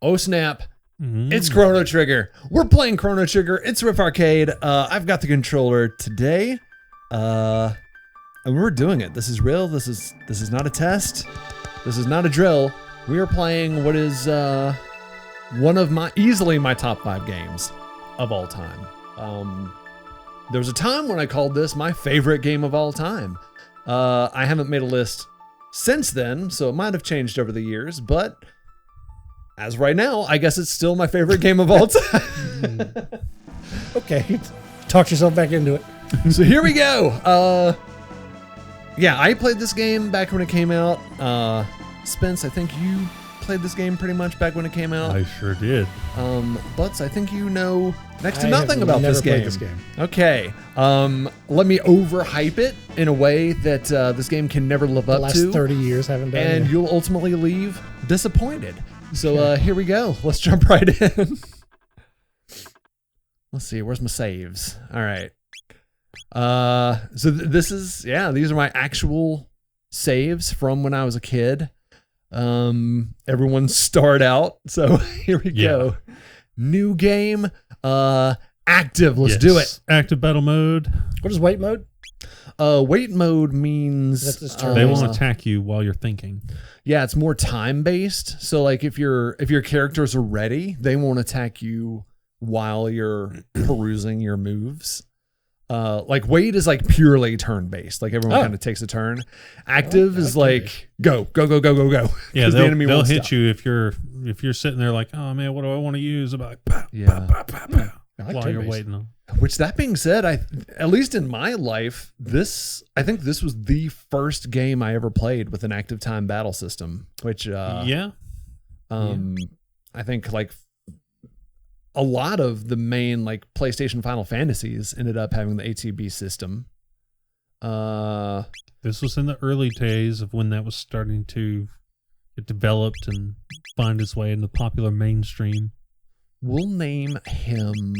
Oh snap. It's Chrono Trigger. We're playing Chrono Trigger. It's Riff Arcade. I've got the controller today. And we're doing it. This is real. This is not a test. This is not a drill. We are playing what is one of easily my top 5 games of all time. There was a time when I called this my favorite game of all time. I haven't made a list since then, so it might have changed over the years, but as right now, I guess it's still my favorite game of all time. Okay, talk yourself back into it. So here we go. Yeah, I played this game back when it came out. Spence, I think you played this game pretty much back when it came out. I sure did. Butts, I think you know next to nothing about this game. This game. Okay. Let me overhype it in a way that this game can never live up to. The last 30 years haven't done and it. You'll ultimately leave disappointed. So here we go. Let's jump right in. Let's see. Where's my saves? All right. So these are my actual saves from when I was a kid. Everyone starred out. So here we go. New game. Active. Let's do it. Active battle mode. What is wait mode? Wait mode means they won't attack you while you're thinking. Yeah, it's more time based. So like if your characters are ready, they won't attack you while you're perusing your moves. Like wait is like purely turn based. Like everyone kind of takes a turn. Active is like go. Yeah, they'll hit you if you're sitting there like, oh man, what do I want to use? About while you're waiting on. Which that being said, at least in my life, I think this was the first game I ever played with an active time battle system. Which I think like a lot of the main like PlayStation Final Fantasies ended up having the ATB system. This was in the early days of when that was starting to get developed and find its way into popular mainstream. We'll name him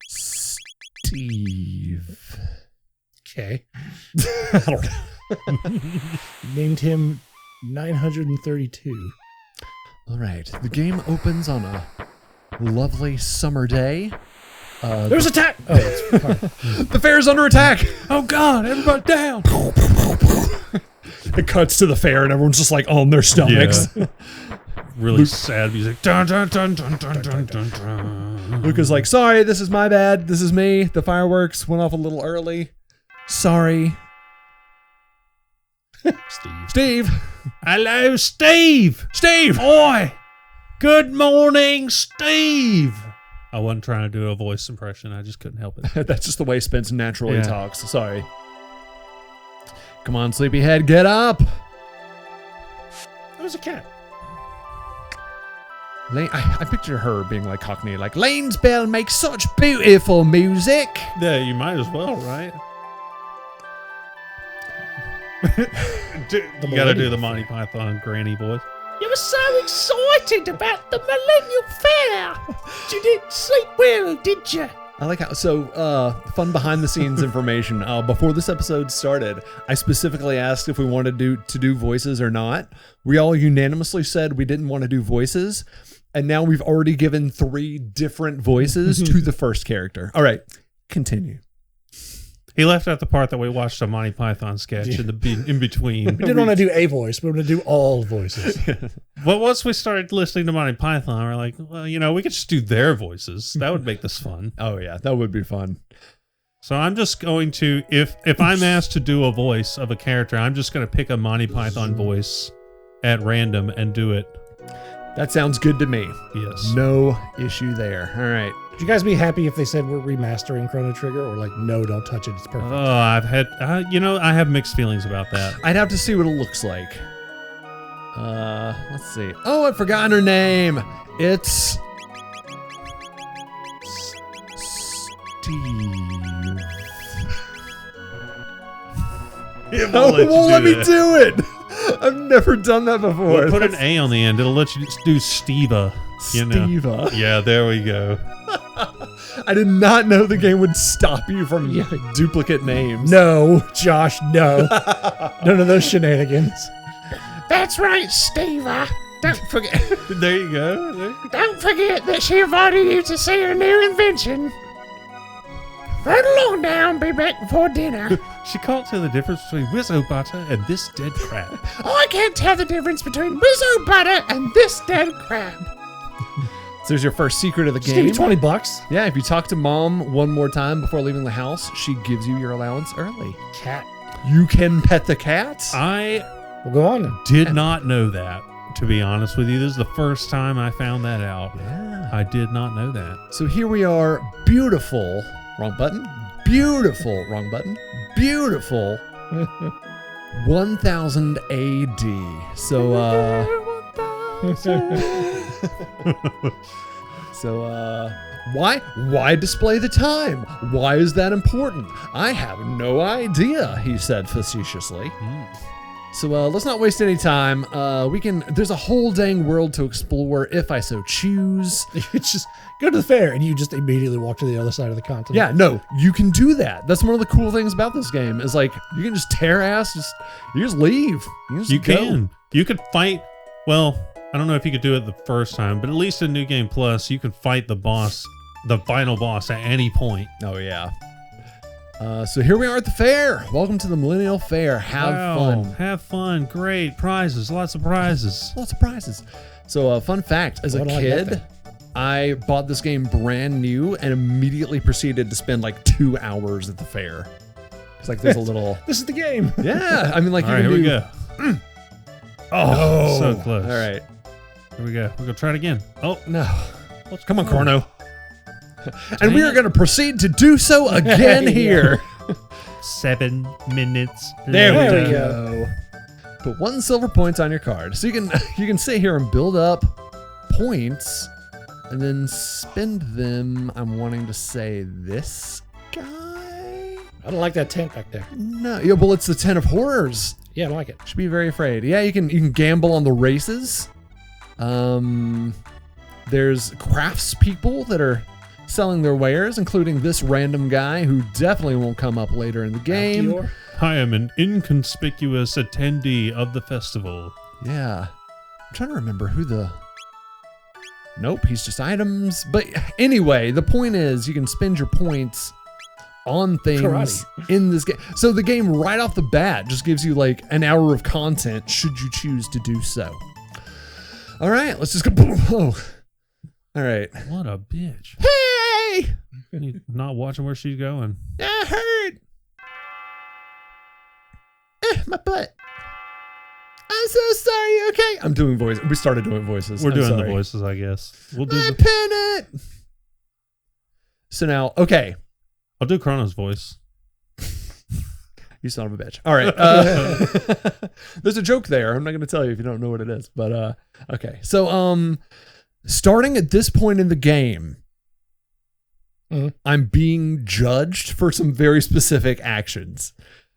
Steve. Okay. I don't know. Named him 932. All right. The game opens on a lovely summer day. There's attack! Oh, it's the fair's under attack! Oh God, everybody down! It cuts to the fair and everyone's just like on their stomachs. Yeah. Really sad music. Dun, dun, dun, dun, dun, dun, dun, dun. Luca's like, sorry, this is my bad. This is me. The fireworks went off a little early. Sorry. Steve. Hello, Steve. Steve. Oi. Good morning, Steve. I wasn't trying to do a voice impression. I just couldn't help it. That's just the way Spence naturally talks. Sorry. Come on, sleepyhead, get up. There's a cat. I picture her being like Cockney, like, Lane's bell makes such beautiful music. Yeah, you might as well, right? You gotta do the Monty Python granny voice. You were so excited about the Millennium Fair. You didn't sleep well, did you? I like how, fun behind the scenes information. Before this episode started, I specifically asked if we wanted to do voices or not. We all unanimously said we didn't want to do voices. And now we've already given 3 different voices to the first character. All right, continue. He left out the part that we watched a Monty Python sketch in between. We didn't want to do a voice. We want to do all voices. Well, once we started listening to Monty Python, we're like, well, we could just do their voices. That would make this fun. Oh, yeah, that would be fun. So I'm just going to, if I'm asked to do a voice of a character, I'm just going to pick a Monty Python voice at random and do it. That sounds good to me. Yes. No issue there. All right. Would you guys be happy if they said we're remastering Chrono Trigger, or like, no, don't touch it, it's perfect? Oh, I have mixed feelings about that. I'd have to see what it looks like. Let's see. Oh, I've forgotten her name. It's Steve. It won't let me do it. I've never done that before. Well, put an A on the end. It'll let you do Steva. Steva. Yeah, there we go. I did not know the game would stop you from duplicate names. No, Josh, no. None of those shenanigans. That's right, Steve. Don't forget. There you go. Don't forget that she invited you to see her new invention. Right along now and be back before dinner. She can't tell the difference between Wizzo butter and this dead crab. Oh, I can't tell the difference between Wizzo butter and this dead crab. So there's your first secret of the Just give game. me $20. Yeah, if you talk to mom one more time before leaving the house, she gives you your allowance early. Cat. You can pet the cat. We'll go on then. Did not know that, to be honest with you. This is the first time I found that out. Yeah. I did not know that. So here we are, beautiful, wrong button, beautiful, wrong button, beautiful, 1000 AD. Why display the time? Why is that important? I have no idea, he said facetiously. So let's not waste any time. There's a whole dang world to explore if I so choose. It's just go to the fair and you just immediately walk to the other side of the continent. Yeah, no, you can do that. That's one of the cool things about this game is like you can just tear ass, you just leave. You can. You could fight. Well, I don't know if you could do it the first time, but at least in New Game Plus, you can fight the boss, the final boss at any point. Oh yeah. So here we are at the fair. Welcome to the Millennial Fair. Have fun. Have fun. Great prizes. Lots of prizes. Lots of prizes. So fun fact, as a What do I kid, get I bought this game brand new and immediately proceeded to spend like 2 hours at the fair. It's like there's a little. This is the game. Yeah, I mean like All you right, can here we do. go. Oh, So close. All right. Here we go. We're going to try it again. Oh, No. come on, Chrono. And we are going to proceed to do so again Yeah. here. 7 minutes. There we later. go. Put 1 silver point on your card. So you can sit here and build up points and then spend them. I'm wanting to say this guy. I don't like that tent back there. No, yeah, well, it's the 10 of horrors. Yeah, I don't like it. Should be very afraid. Yeah, you can gamble on the races. There's crafts people that are selling their wares, including this random guy who definitely won't come up later in the game. Alkior. I am an inconspicuous attendee of the festival. Yeah. I'm trying to remember who the... Nope, he's just items. But anyway, the point is you can spend your points on things Karate. in this game. So the game right off the bat just gives you like an hour of content should you choose to do so. All right, let's just go. Oh. All right. What a bitch. Hey! You're not watching where she's going. I heard. My butt. I'm so sorry. Okay. I'm doing voice. We started doing voices. We're I'm doing sorry. the voices, I guess. We'll do My the, pennant. So now, okay. I'll do Chrono's voice. You son of a bitch. All right. There's a joke there. I'm not going to tell you if you don't know what it is, but okay. So starting at this point in the game, I'm being judged for some very specific actions.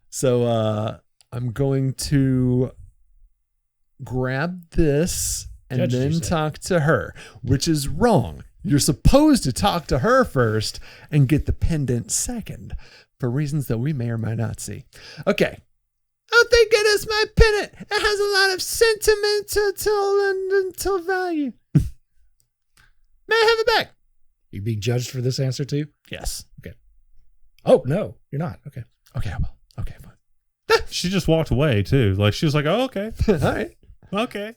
So I'm going to grab this and Judged, you then said. talk to her, which is wrong. You're supposed to talk to her first and get the pendant second for reasons that we may or may not see. Okay. Oh, thank goodness, my pendant. It has a lot of sentimental value. May I have it back? You being judged for this answer too? Yes. Oh, no, you're not. Okay. Okay, I will. Okay, fine. She just walked away too. Like she was like, "Oh, okay, All right. okay."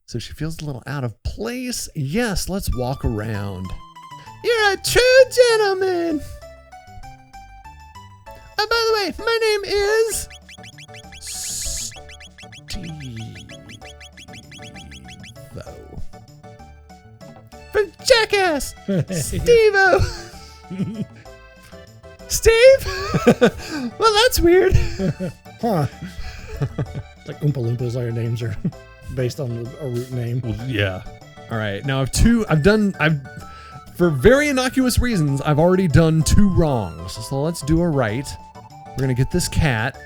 So she feels a little out of place. Yes, let's walk around. You're a true gentleman. Oh, by the way, my name is Steve-O. From Jackass. Steve-O. Steve? Well, that's weird. Huh. It's like Oompa Loompas, all your names are based on a root name. Well, yeah. All right, now for very innocuous reasons, I've already done 2 wrongs. So let's do a right. We're gonna get this cat.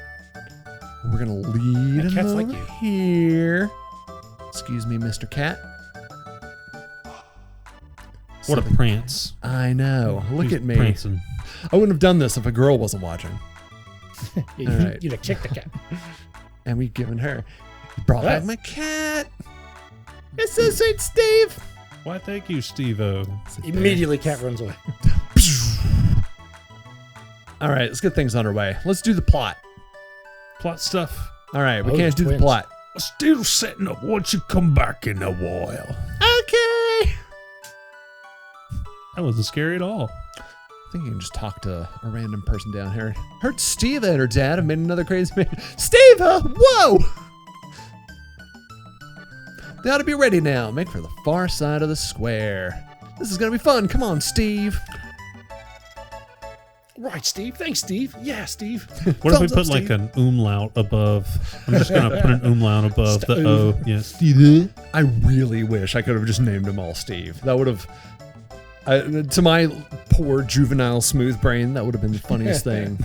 We're gonna lead him cat's over like you. here. Excuse me, Mr. Cat. What a prance. I know. Look He's at me. prancing. I wouldn't have done this if a girl wasn't watching. Yeah, All right. You'd have kicked the cat. And we've given her You brought back What? my cat. It's so sweet, Steve. Why, thank you, Steve-O. Immediately, cat runs away. All right, let's get things underway. Let's do the plot. Plot stuff. All right, we Oh, can't do the twins. plot. Still setting up once you come back in a while. Okay. That wasn't scary at all. I think you can just talk to a random person down here. Heard Steve and her dad have made another crazy man. Steve, whoa! They ought to be ready now. Make for the far side of the square. This is gonna be fun. Come on, Steve. Right, Steve. Thanks, Steve. Yeah, Steve. What if we Thumbs put up, like Steve. an umlaut above? I'm just going to put an umlaut above the O. Yeah, Steve. I really wish I could have just named them all Steve. That would have, to my poor juvenile smooth brain, that would have been the funniest thing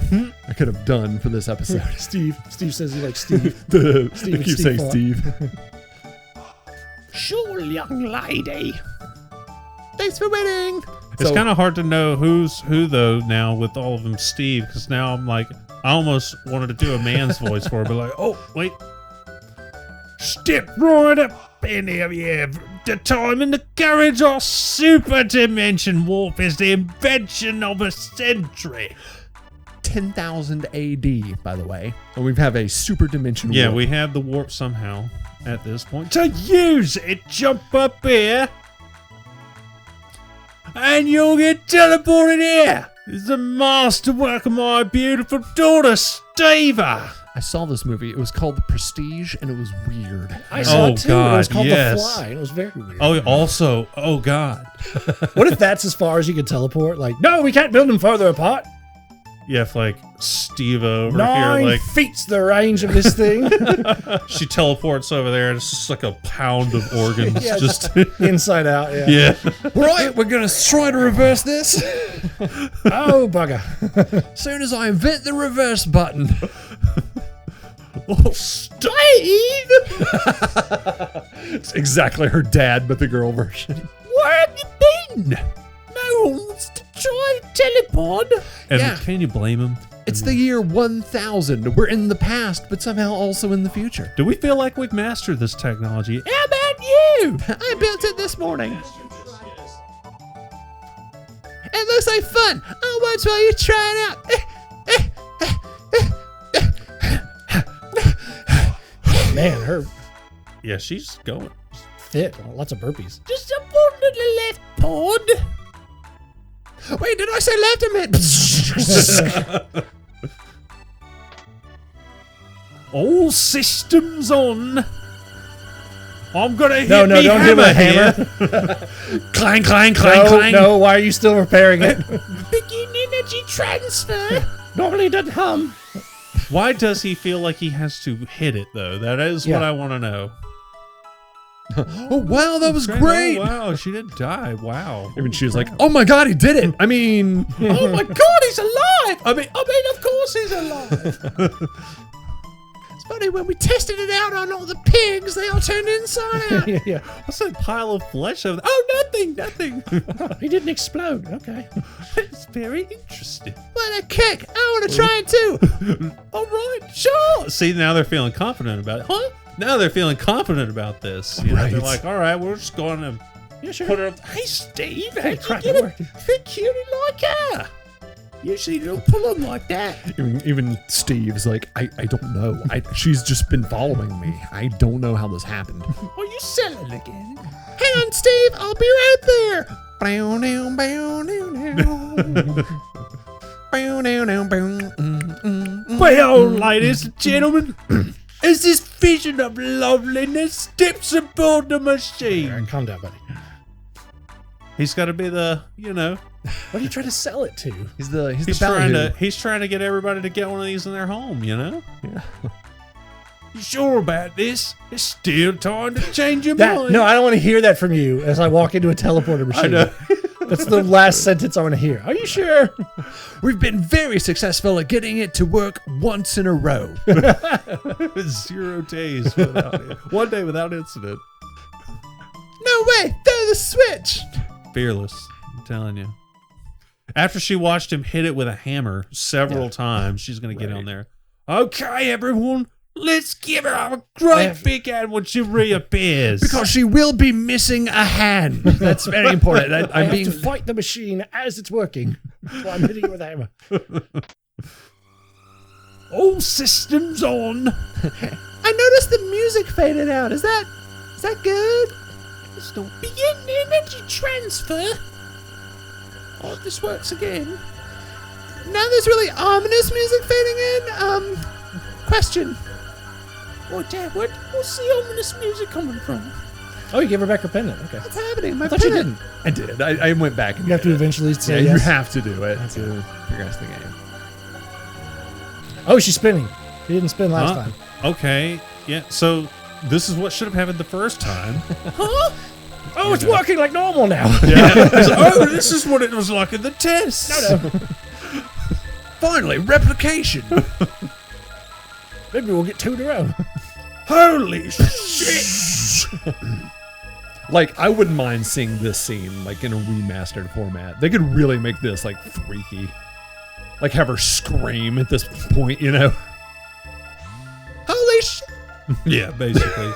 I could have done for this episode. Steve. Steve says he likes Steve. I Steve keep and saying Steve Steve. Sure, young lady. Thanks for waiting. it's kind of hard to know who's who though now with all of them Steve, because now I'm like, I almost wanted to do a man's voice for it, but like, oh wait, step right up in here, yeah. The time in the garage or super dimension warp is the invention of a century. 10,000 AD, by the way. And we have a super dimension Yeah, warp. we have the warp somehow at this point. To use it, jump up here, and you'll get teleported here. It's the masterwork of my beautiful daughter, Steva. I saw this movie. It was called The Prestige, and it was weird. I saw Oh, it too. It was God, called yes. The Fly. And it was very weird. Oh, also, oh God. What if that's as far as you can teleport? Like, no, we can't build them further apart. Yeah, if like Steve over 9 here, like feet's the range of this thing. she teleports over there, and it's just like a pound of organs. Yeah, just Inside out, yeah. yeah. Right, we're going to try to reverse this. Oh, bugger. As soon as I invent the reverse button. Oh, Steve! It's exactly her dad, but the girl version. Where have you been? No one wants to try to teleport. And Yeah. can you blame him? It's the year 1000. We're in the past, but somehow also in the future. Do we feel like we've mastered this technology? How about you? I built it this morning. It looks like fun. I'll watch while you try it out. Man, her Yeah, she's going. fit. Lots of burpees. Just a one to the left pod. Wait, did I say left a minute? All systems on. I'm gonna hit No, me don't hit my here. hammer. Clang, clang, clang, No, clang. no, why are you still repairing it? Begin energy transfer. Normally it doesn't hum. Why does he feel like he has to hit it though? That is what Yeah. I want to know. Oh, wow, that was great. Oh, wow, she didn't die. Wow. Even she was like, oh my God, he did it. I mean, Oh my God, he's alive. I mean, of course he's alive. It's funny, when we tested it out on all the pigs, they all turned inside out. Yeah, yeah. What's that pile of flesh over there? Oh, nothing. He didn't explode. Okay. It's very interesting. What a kick. I want to try it too. All right, sure. See, now they're feeling confident about it. Huh? Now they're feeling confident about this. You know, Right. They're like, all right, we're just going to Yeah, sure. put it up. Hey, Steve, how'd you crap, get it a worked. big cutie like her? Usually you don't pull them like that. even Steve's like, I don't know. She's just been following me. I don't know how this happened. Are you selling again? Hang on, Steve. I'll be right there. Well, ladies and gentlemen, as this vision of loveliness steps aboard the All right, machine, calm down, buddy. he's got to be the, you know, What are you trying to sell it to? He's the he's ballyhoo. trying to get everybody to get one of these in their home, you know? Yeah. You sure about this? It's still time to change your That mind. no, I don't want to hear that from you as I walk into a teleporter machine. I know. That's the last sentence I want to hear. Are you sure? We've been very successful at getting it to work once in a row. 0 days without it. 1 day without incident. No way! Throw the switch! Fearless, I'm telling you. After she watched him hit it with a hammer several times, she's going to get on there. Okay, everyone, Let's give her a great big hand when she reappears. Because she will be missing a hand. That's very important. I have to fight the machine as it's working. So I'm hitting it with a hammer. All systems on. I noticed the music faded out. Is that good? It's not begin energy transfer. Oh, this works again. Now there's really ominous music fading in. Question. Oh, Dad, what's the ominous music coming from? Oh, you gave her back her pendant. Okay. What's happening? I thought you didn't. I did. I went back and You have to eventually say you yes. have to do it to progress the game. Oh, she's spinning. She didn't spin last time. Okay. Yeah. So this is what should have happened the first time. Huh? Oh, it's working like normal now. Yeah. Oh, this is what it was like in the test. No. Finally, replication. Maybe we'll get 2 in a row. Holy shit. Like, I wouldn't mind seeing this scene like in a remastered format. They could really make this like freaky. Like have her scream at this point, you know? Holy shit! Yeah, basically.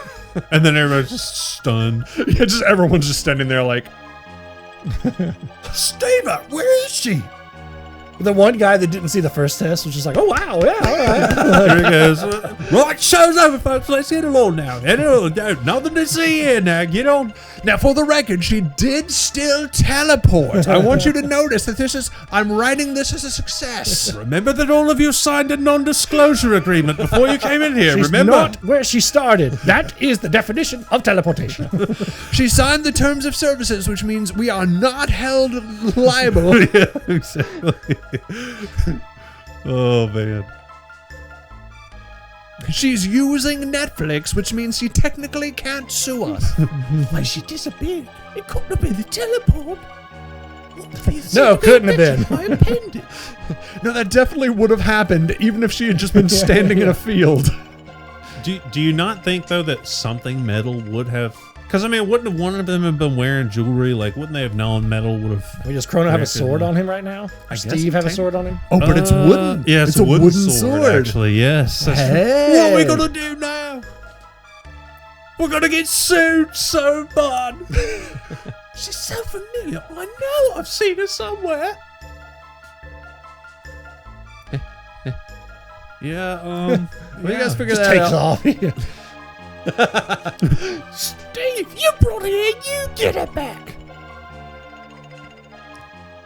And then everybody's just stunned. Yeah, just everyone's just standing there like, Steve, where is she? The one guy that didn't see the first test was just like, oh, wow, yeah, all right. Here it goes. Right, show's over, folks. Let's get along now. Nothing to see here now. Get on. now for the record, she did still teleport. I want you to notice that I'm writing this as a success. Remember that all of you signed a non-disclosure agreement before you came in here. She's Remember? not where she started. That is the definition of teleportation. She signed the terms of services, which means we are not held liable. Yeah, exactly. Oh, man. She's using Netflix, which means she technically can't sue us. Why, she disappeared. It couldn't have been the teleport. No, couldn't have been. My appendix. No, that definitely would have happened, even if she had just been standing in a field. Do you not think, though, that something metal would have... Because, I mean, wouldn't one of them have been wearing jewelry? Like, wouldn't they have known metal would have... I mean, does Chrono have a sword on him right now? I guess Steve have a sword on him? Oh, but it's wooden. Yeah, it's a wooden sword, actually. Yes. Hey. What are we going to do now? We're going to get sued so bad. She's so familiar. I know I've seen her somewhere. Yeah, What do you guys figure Just that takes out? off. Steve, you brought her here. You get her back.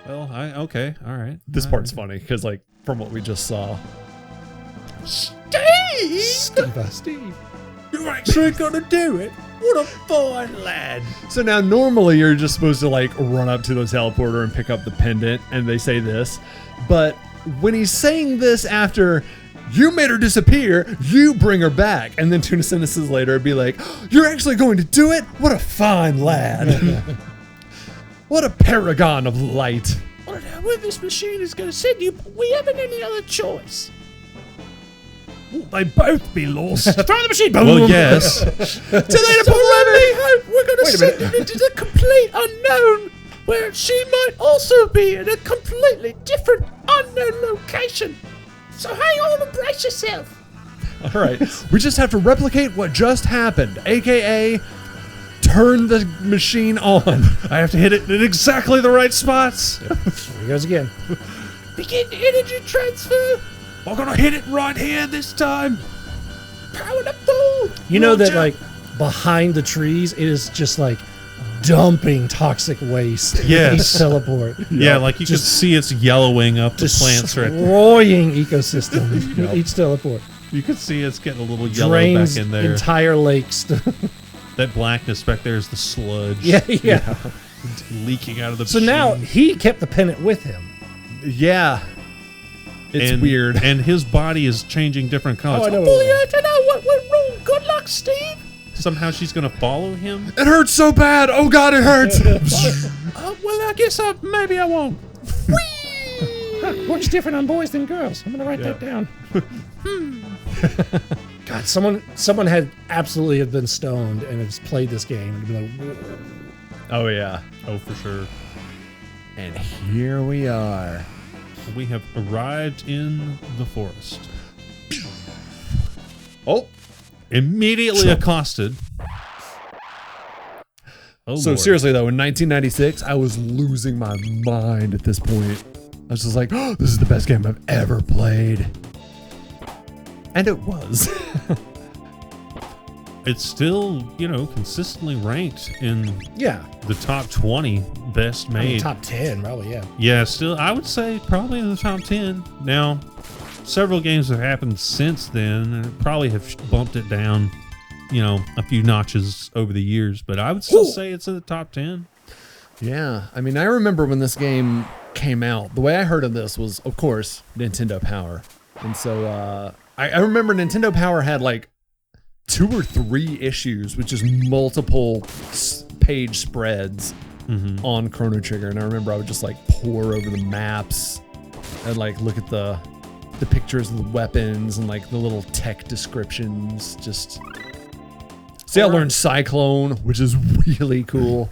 well, okay, all right. This part's funny, because, like, from what we just saw. Steve! Steve. You're actually going to do it? What a fine lad. So now, normally, you're just supposed to, like, run up to the teleporter and pick up the pendant, and they say this. But when he's saying this after... You made her disappear, you bring her back. And then 2 sentences later, it'd be like, you're actually going to do it? What a fine lad. What a paragon of light. I don't know where this machine is going to send you, but we haven't any other choice. They both be lost. Throw the machine. Boom. Well, yes. So we're going to send it into the complete unknown, where she might also be in a completely different unknown location. So hang on and brace yourself. All right. We just have to replicate what just happened, a.k.a. turn the machine on. I have to hit it in exactly the right spots. Here he goes again. Begin energy transfer. I'm going to hit it right here this time. Power to full. You know that, Roger. like, behind the trees, it is just, like, dumping toxic waste. Yes. Each teleport. Yeah, like you can see it's yellowing up the plants right there. Destroying ecosystem. With each teleport. You can see it's getting a little yellow Drains back in there. entire lakes. That blackness back there is the sludge. yeah. Leaking out of the So machine. now he kept the pendant with him. Yeah. It's And- weird. And his body is changing different colors. Oh, I know. Boy, I don't know what went wrong. Good luck, Steve. Somehow she's going to follow him. It hurts so bad. Oh, God, it hurts. Well, I guess maybe I won't. Works different on boys than girls. I'm gonna write that down. God, someone had absolutely have been stoned and has played this game and been like, whoa. Oh, yeah. Oh, for sure. And here we are. We have arrived in the forest. Oh, Immediately accosted. Oh, so Lord. seriously though, in 1996, I was losing my mind at this point. I was just like, oh, this is the best game I've ever played. And it was. It's still, you know, consistently ranked in Yeah. the top 20 best I mean, made. top 10, probably, yeah. Yeah, still, I would say probably in the top 10. Now, several games have happened since then and probably have bumped it down, you know, a few notches over the years, but I would still say it's in the top 10. Yeah, I mean, I remember when this game came out, the way I heard of this was, of course, Nintendo Power. And so I remember Nintendo Power had like 2 or 3 issues with just multiple page spreads on Chrono Trigger. And I remember I would just like pore over the maps and like look at the pictures of the weapons and like the little tech descriptions. Just see, I learned Cyclone, which is really cool.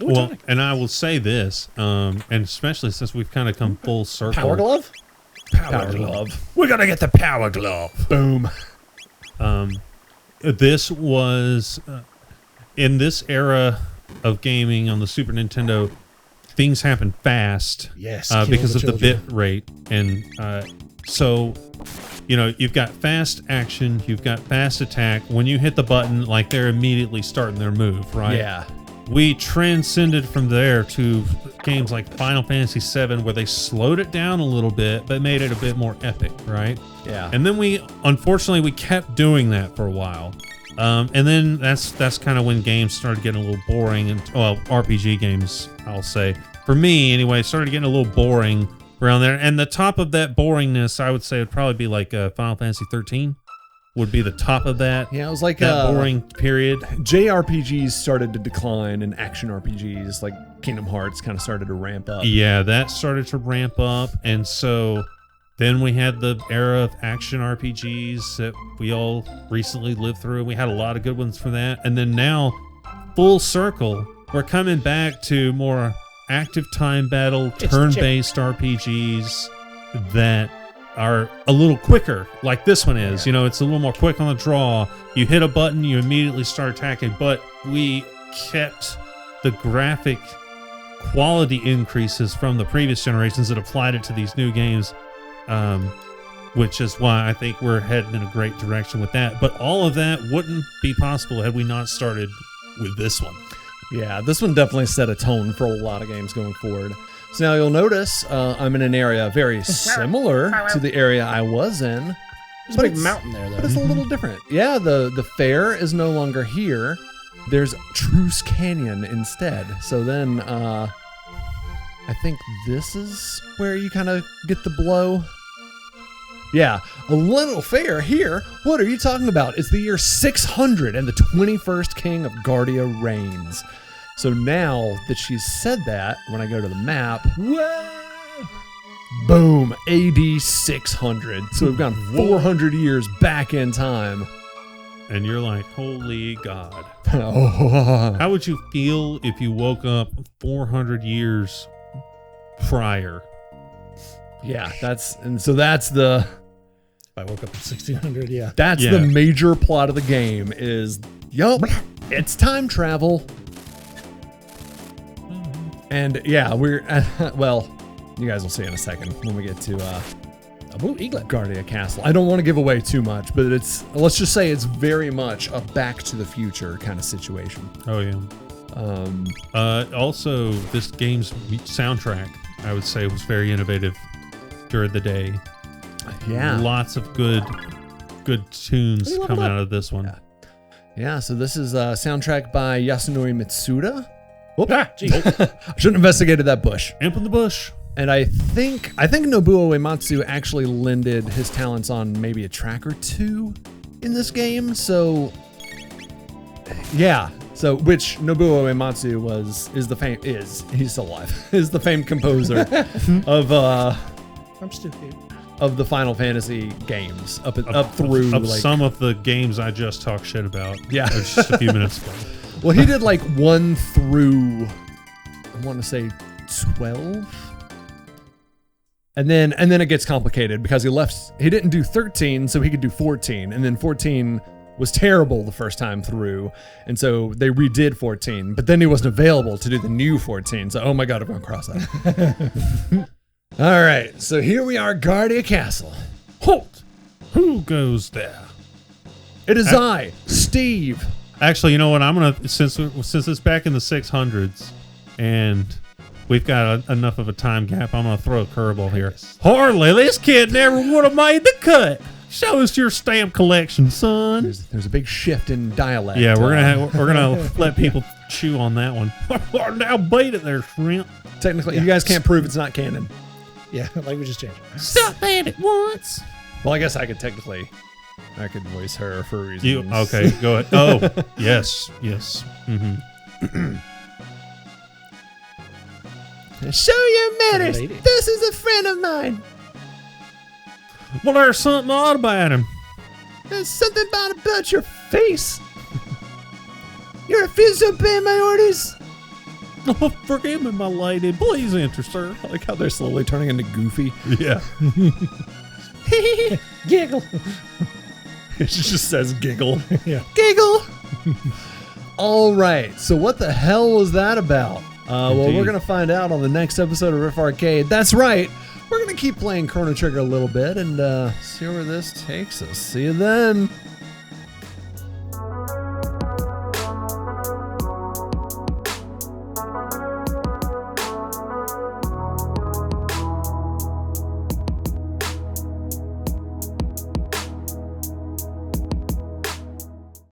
Well, and I will say this, and especially since we've kind of come full circle. Power Glove? Power Glove. We're going to get the Power Glove. Boom. This was, in this era of gaming on the Super Nintendo, things happen fast. Yes. Because of the bit rate. And so, you know, you've got fast action, you've got fast attack. When you hit the button, like they're immediately starting their move, right? Yeah. We transcended from there to games like Final Fantasy VII, where they slowed it down a little bit, but made it a bit more epic, right? Yeah. And then unfortunately, we kept doing that for a while. And then that's kind of when games started getting a little boring, and well, RPG games, I'll say. For me, anyway, started getting a little boring around there. And the top of that boringness, I would say, would probably be like Final Fantasy 13. Would be the top of that. Yeah, it was like that boring period. JRPGs started to decline and action RPGs like Kingdom Hearts kind of started to ramp up. Yeah, that started to ramp up. And so then we had the era of action RPGs that we all recently lived through. We had a lot of good ones for that. And then now, full circle, we're coming back to more active time battle, turn-based RPGs that are a little quicker, like this one is. You know, it's a little more quick on the draw. You hit a button, you immediately start attacking, but we kept the graphic quality increases from the previous generations that applied it to these new games, which is why I think we're heading in a great direction with that. But all of that wouldn't be possible had we not started with this one. Yeah, this one definitely set a tone for a lot of games going forward. So now you'll notice I'm in an area very similar to the area I was in. There's a big mountain there, though. But it's a little different. Yeah, the fair is no longer here. There's Truce Canyon instead. So then I think this is where you kind of get the blow. Yeah, a little fair here. What are you talking about? It's the year 600 and the 21st king of Guardia reigns. So now that she's said that, when I go to the map, boom, AD 600. So we've gone 400 years back in time. And you're like, holy God. Oh. How would you feel if you woke up 400 years prior? Yeah, that's the... I woke up at 1600, yeah. That's Yeah. the major plot of the game is, yup, it's time travel. And yeah, we're, well, you guys will see in a second when we get to Guardia Castle. I don't want to give away too much, but let's just say it's very much a Back to the Future kind of situation. Oh, yeah. Also, this game's soundtrack, I would say, was very innovative during the day. Yeah. Lots of good tunes coming out of this one. Yeah, so this is a soundtrack by Yasunori Mitsuda. Whoop. Ah, geez. I shouldn't have investigated that bush. Amp in the bush. And I think Nobuo Uematsu actually lended his talents on maybe a track or two in this game. So yeah. So which Nobuo Uematsu he's still alive. Is the famed composer of I'm stupid. Of the Final Fantasy games up through of like, some of the games I just talked shit about. Yeah. Just a few minutes ago. Well, he did like 1 through, I want to say 12. And then it gets complicated because he didn't do 13, so he could do 14. And then 14 was terrible the first time through. And so they redid 14, but then he wasn't available to do the new 14. So, oh my God, I'm going to cross that. All right, so here we are, Guardia Castle. Halt! Who goes there? It is I, Steve. Actually, you know what? I'm gonna since it's back in the 600s, and we've got enough of a time gap. I'm gonna throw a curveball here. Harley, this kid never would have made the cut. Show us your stamp collection, son. There's a big shift in dialect. Yeah, we're gonna let people chew on that one. Now bait it there, shrimp. Technically, you guys can't prove it's not canon. Yeah, like we just changed it. Stop that at once. Well, I guess I could voice her for reasons. You okay? Go ahead. Oh, yes. Mm-hmm. Show your manners. Lady. This is a friend of mine. Well, there's something odd about him. There's something about your face. You refuse to obey my orders. Oh, forgive me, my lady. Please enter, sir. I like how they're slowly turning into Goofy. Yeah. Giggle. It just says giggle. Yeah. Giggle. All right. So what the hell was that about? Well, Indeed. we're going to find out on the next episode of Riff Arcade. That's right. We're going to keep playing Chrono Trigger a little bit and see where this takes us. See you then.